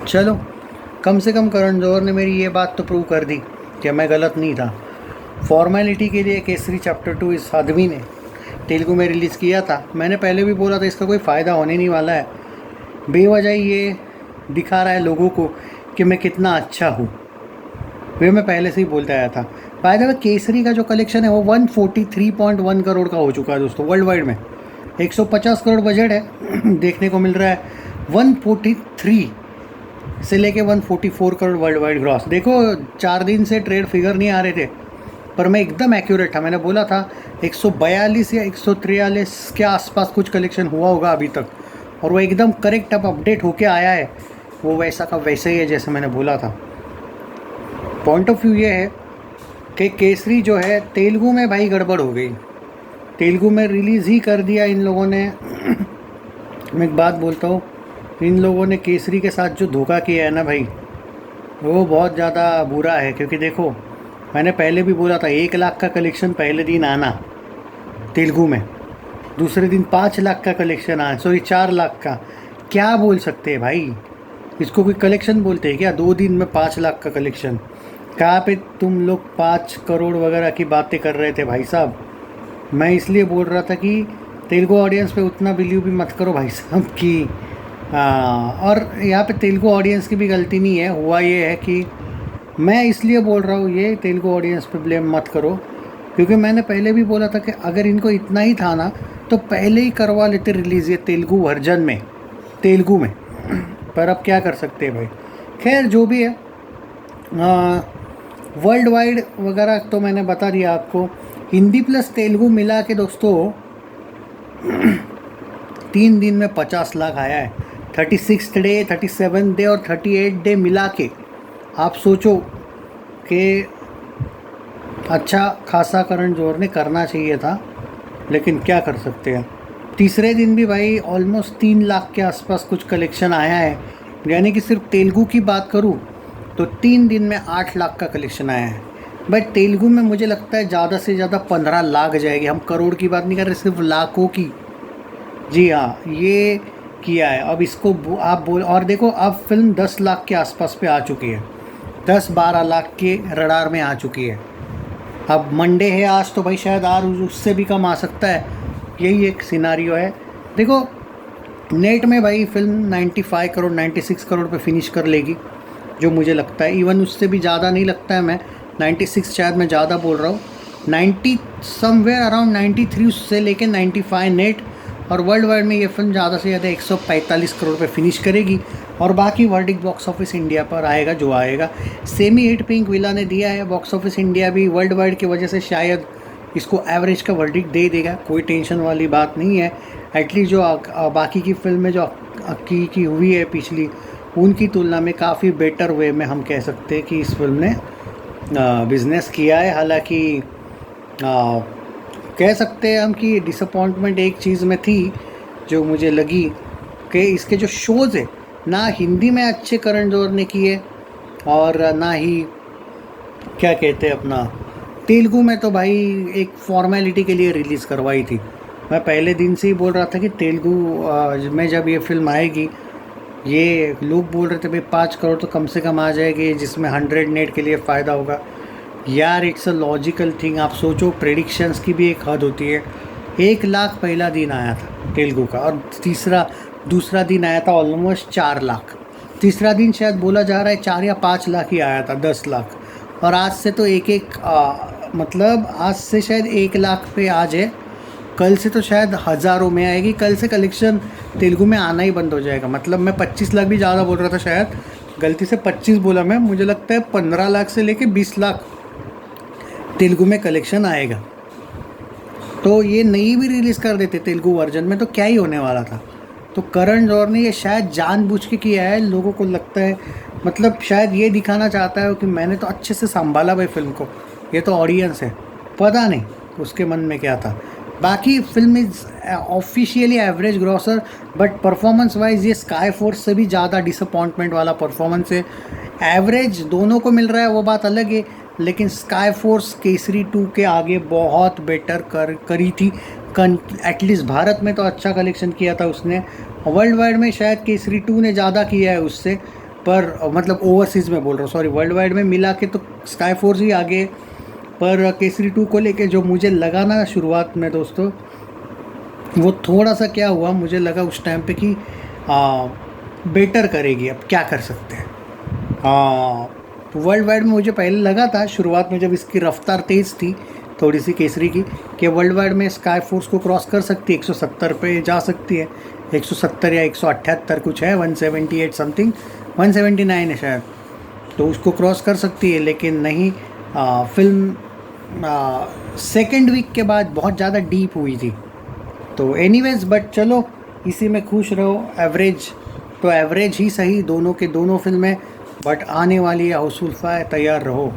चलो, कम से कम करण जौहर ने मेरी ये बात तो प्रूव कर दी कि मैं गलत नहीं था। फॉर्मेलिटी के लिए केसरी चैप्टर 2 इस आदमी ने तेलुगु में रिलीज़ किया था। मैंने पहले भी बोला था इसका कोई फ़ायदा होने नहीं वाला है, बेवजह ये दिखा रहा है लोगों को कि मैं कितना अच्छा हूँ। वे मैं पहले से ही बोलता आया था। बाय द वे केसरी का जो कलेक्शन है वो 143.1 करोड़ का हो चुका है दोस्तों वर्ल्ड वाइड में। 150 करोड़ बजट है देखने को मिल रहा है 143 से लेके 144 करोड़ वर्ल्ड वाइड ग्रॉस। देखो 4 दिन से ट्रेड फिगर नहीं आ रहे थे, पर मैं एकदम एक्यूरेट था। मैंने बोला था 142 या 143 के आसपास कुछ कलेक्शन हुआ होगा अभी तक, और वो एकदम करेक्ट अब अपडेट होके आया है। वो वैसा का वैसे ही है जैसे मैंने बोला था। पॉइंट ऑफ व्यू ये है कि केसरी जो है तेलुगु में भाई गड़बड़ हो गई। तेलुगु में रिलीज़ ही कर दिया इन लोगों ने। मैं एक बात बोलता हूँ, इन लोगों ने केसरी के साथ जो धोखा किया है ना भाई, वो बहुत ज़्यादा बुरा है। क्योंकि देखो मैंने पहले भी बोला था 1 लाख का कलेक्शन पहले दिन आना तेलुगु में, दूसरे दिन 5 लाख का कलेक्शन आना, सॉरी 4 लाख का। क्या बोल सकते हैं भाई, इसको कोई कलेक्शन बोलते हैं क्या? 2 दिन में 5 लाख का कलेक्शन। कहाँ पे तुम लोग 5 करोड़ वगैरह की बातें कर रहे थे भाई साहब। मैं इसलिए बोल रहा था कि तेलुगु ऑडियंस पे उतना बिलीव भी मत करो भाई साहब कि और यहाँ पे तेलुगु ऑडियंस की भी गलती नहीं है। हुआ ये है कि मैं इसलिए बोल रहा हूँ ये तेलुगु ऑडियंस पे ब्लेम मत करो, क्योंकि मैंने पहले भी बोला था कि अगर इनको इतना ही था ना तो पहले ही करवा लेते रिलीज़ ये तेलुगु वर्जन में, तेलुगु में। पर अब क्या कर सकते हैं भाई। खैर जो भी है, वर्ल्ड वाइड वगैरह तो मैंने बता दिया आपको। हिंदी प्लस तेलुगु मिला के दोस्तों 3 दिन में 50 लाख आया है। 36 डे, 37 डे और 38 डे मिला के आप सोचो कि अच्छा खासा करण जौहर ने करना चाहिए था, लेकिन क्या कर सकते हैं। तीसरे दिन भी भाई ऑलमोस्ट 3 लाख के आसपास कुछ कलेक्शन आया है। यानी कि सिर्फ तेलुगु की बात करूँ तो 3 दिन में 8 लाख का कलेक्शन आया है। बट तेलुगु में मुझे लगता है ज़्यादा से ज़्यादा 15 लाख जाएगी। हम करोड़ की बात नहीं कर रहे, सिर्फ लाखों की। जी हाँ, ये किया है। अब इसको आप बोल, और देखो अब फिल्म 10 लाख के आसपास पे आ चुकी है, 10-12 लाख के रडार में आ चुकी है। अब मंडे है आज, तो भाई शायद आज उससे भी कम आ सकता है। यही एक सिनारियो है। देखो नेट में भाई फिल्म 95 करोड़ 96 करोड़ पे फिनिश कर लेगी, जो मुझे लगता है। इवन उससे भी ज़्यादा नहीं लगता है। मैं 96 शायद मैं ज़्यादा बोल रहा हूँ, 90 समवेयर अराउंड 93 उससे लेके 95 नेट। और वर्ल्ड वाइड में ये फिल्म ज़्यादा से ज़्यादा 145 करोड़ पे फिनिश करेगी। और बाकी वर्ल्ड बॉक्स ऑफिस इंडिया पर आएगा जो आएगा। सेमी हिट पिंक विला ने दिया है। बॉक्स ऑफिस इंडिया भी वर्ल्ड वाइड की वजह से शायद इसको एवरेज का वर्डिक्ट दे देगा। कोई टेंशन वाली बात नहीं है। एटलीस्ट जो बाकी की फिल्में जो की हुई है पिछली, उनकी तुलना में काफ़ी बेटर वे में हम कह सकते हैं कि इस फिल्म ने बिज़नेस किया है। हालांकि कह सकते हैं हम कि डिसअपॉइंटमेंट एक चीज़ में थी जो मुझे लगी कि इसके जो शोज़ है ना हिंदी में अच्छे करण जौहर ने किए, और ना ही क्या कहते हैं अपना तेलुगु में तो भाई एक फॉर्मेलिटी के लिए रिलीज़ करवाई थी। मैं पहले दिन से ही बोल रहा था कि तेलुगु में जब ये फिल्म आएगी, ये लोग बोल रहे थे भाई 5 करोड़ तो कम से कम आ जाएगी, जिसमें 100 नेट के लिए फ़ायदा होगा। यार इट्स अ लॉजिकल थिंग। आप सोचो प्रेडिक्शंस की भी एक हद होती है। 1 लाख पहला दिन आया था तेलुगु का, और दूसरा दिन आया था ऑलमोस्ट 4 लाख। तीसरा दिन शायद बोला जा रहा है 4 या 5 लाख ही आया था, 10 लाख। और आज से तो मतलब आज से शायद 1 लाख पे आज है, कल से तो शायद हज़ारों में आएगी। कल से कलेक्शन तेलुगु में आना ही बंद हो जाएगा। मतलब मैं 25 लाख भी ज़्यादा बोल रहा था, शायद गलती से 25 बोला मैं। मुझे लगता है 15 लाख से लेके 20 लाख तेलुगु में कलेक्शन आएगा। तो ये नहीं भी रिलीज़ कर देते तेलुगु वर्जन में तो क्या ही होने वाला था। तो करण जौहर ने ये शायद जानबूझ के किया है। लोगों को लगता है, मतलब शायद ये दिखाना चाहता है कि मैंने तो अच्छे से संभाला भाई फिल्म को, ये तो ऑडियंस है। पता नहीं उसके मन में क्या था। बाकी film is officially average grocer, but performance wise ये स्काई फोर्स से भी ज़्यादा डिसअपॉइंटमेंट वाला परफॉर्मेंस है। एवरेज दोनों को मिल रहा है वो बात अलग है, लेकिन स्काई फोर्स केसरी 2 के आगे बहुत बेटर करी थी। एटलीस्ट भारत में तो अच्छा कलेक्शन किया था उसने। वर्ल्ड वाइड में शायद केसरी 2 ने ज़्यादा किया है उससे, पर मतलब ओवरसीज़ में बोल रहा हूँ, सॉरी, वर्ल्ड वाइड में मिला के तो स्काई फोर्स ही आगे। पर केसरी 2 को लेके जो मुझे लगा ना शुरुआत में दोस्तों, वो थोड़ा सा क्या हुआ, मुझे लगा उस टाइम पे कि बेटर करेगी। अब क्या कर सकते हैं। वर्ल्ड वाइड में मुझे पहले लगा था शुरुआत में, जब इसकी रफ्तार तेज़ थी थोड़ी सी केसरी की, कि वर्ल्ड वाइड में स्काई फोर्स को क्रॉस कर सकती है, 170 पे जा सकती है, 170 या 178 कुछ है, 178 समथिंग, 179 है शायद, तो उसको क्रॉस कर सकती है। लेकिन नहीं, फिल्म सेकेंड वीक के बाद बहुत ज़्यादा डीप हुई थी। तो एनीवेज, बट चलो इसी में खुश रहो। एवरेज तो एवरेज ही सही, दोनों के दोनों फिल्में, बट आने वाली है हाउसफुल 5, तैयार रहो।